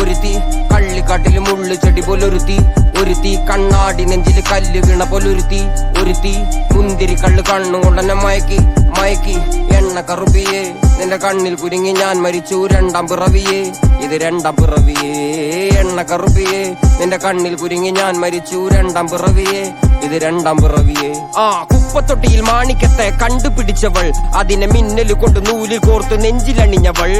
ഒരുത്തി കള്ളിക്കാട്ടില് മുള്ളു ചെടി പോലൊരുത്തി, ഒരുത്തി കണ്ണാടി നെഞ്ചില് കല്ല് വീണ പോലൊരുത്തി, ഒരുത്തി മുന്തിരി കള്ള് കണ്ണുകൊണ്ടെന്നെ മയക്കി മയക്കി. എണ്ണ കറുപ്പിയേ നിന്റെ കണ്ണിൽ കുരുങ്ങി ഞാൻ മരിച്ചു രണ്ടാം പിറവിയേ, ഇത് രണ്ടാം പിറവിയേ. എണ്ണ കറുപ്പിയേ നിന്റെ കണ്ണിൽ കുരുങ്ങി ഞാൻ മരിച്ചു രണ്ടാം പിറവിയേ, ഇത് രണ്ടാം പിറവിയേ. കുപ്പത്തൊട്ടിയിൽ മാണിക്കത്തെ കണ്ടുപിടിച്ചവൾ, അതിനെ മിന്നല് കൊണ്ട് നൂലിൽ കോർത്ത് നെഞ്ചിലണിഞ്ഞവൾ.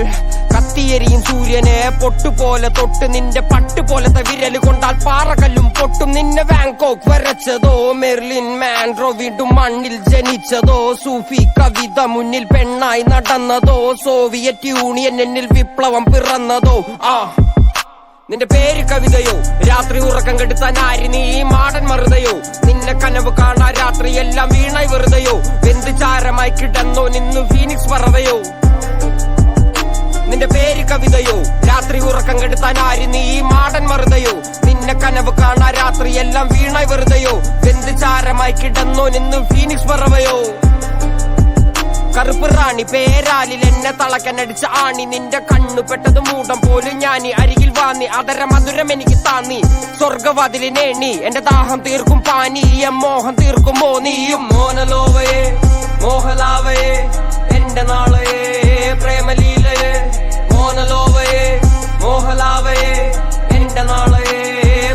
കത്തിയെരിയും സൂര്യനെ പൊട്ടുപോലെ തൊട്ട് നിന്റെ പട്ടുപോലത്തെ വിരല് കൊണ്ടാൽ പാറകല്ലും പൊട്ടും. നിന്നെ ബാങ്കോക്ക് വരച്ചതോ മെർലിൻ മാൻഡ്രോ വീണ്ടും മണ്ണിൽ ജനിച്ചതോ, സൂഫി കവിത മുന്നിൽ പെണ്ണായി നടന്നതോ, സോവിയറ്റ് യൂണിയൻ എന്നിൽ വിപ്ലവം പിറന്നതോ. നിന്റെ പേര് കവിതയോ, രാത്രി ഉറക്കം കെടുത്താൻ ആര് നീ മാടൻ മറുതയോ, നിന്നെ കനവ് കാണാ രാത്രി എല്ലാം വീണായി വെറുതെയോ, വെന്ത് ചാരമായി കിടന്നോ നിന്നു ഫീനിക്സ് പറവയോ. നിന്റെ പേര് കവിതയോ, രാത്രി ഉറക്കം കെടുത്താൻ ആര് നീ മാടൻ മറുതയോ, നിന്നെ കനവ് കാണാ രാത്രി എല്ലാം വീണായി വെറുതെയോ, വെന്ത് ചാരമായി കിടന്നോ നിന്നു ഫീനിക്സ് പറവയോ. കറുപ്പ് റാണി പേരാലിൽ എന്നെ തളക്കനടിച്ച ആണി, നിന്റെ കണ്ണു പെട്ടത് മൂടം പോലും ഞാനി. അരികിൽ വാന്നി അതര മധുരം എനിക്ക് താന്നി, സ്വർഗവാതിലിനേണി എന്റെ ദാഹം തീർക്കും പാനി. മോഹം തീർക്കുമോ നീയും മോനലോവയെ മോഹലാവയെ, എന്റെ നാളയെ പ്രേമലീലയെ. മോനലോവയെ മോഹലാവയെ, എന്റെ നാളയെ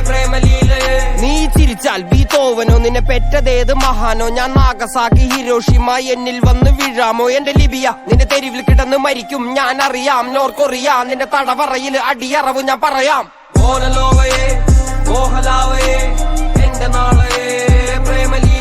പ്രേമലീലയെ. നീ ചിരിച്ചാൽ ബീതോവനോ, നിന്നെ പെറ്റതേത് മഹാനോ, ഞാൻ നാഗസാക്കി ഹിരോഷിമ എന്നിൽ വന്ന് വീഴാമോ. എന്റെ ലിബിയ നിന്റെ തെരുവിൽ കിടന്ന് മരിക്കും ഞാൻ അറിയാം, നോർത്ത് കൊറിയ നിന്റെ തടവറയിൽ അടിയറവ് ഞാൻ പറയാം. മോനലോവയെ മോഹലാവയെ, എന്റെ നാളയെ പ്രേമലീലയെ.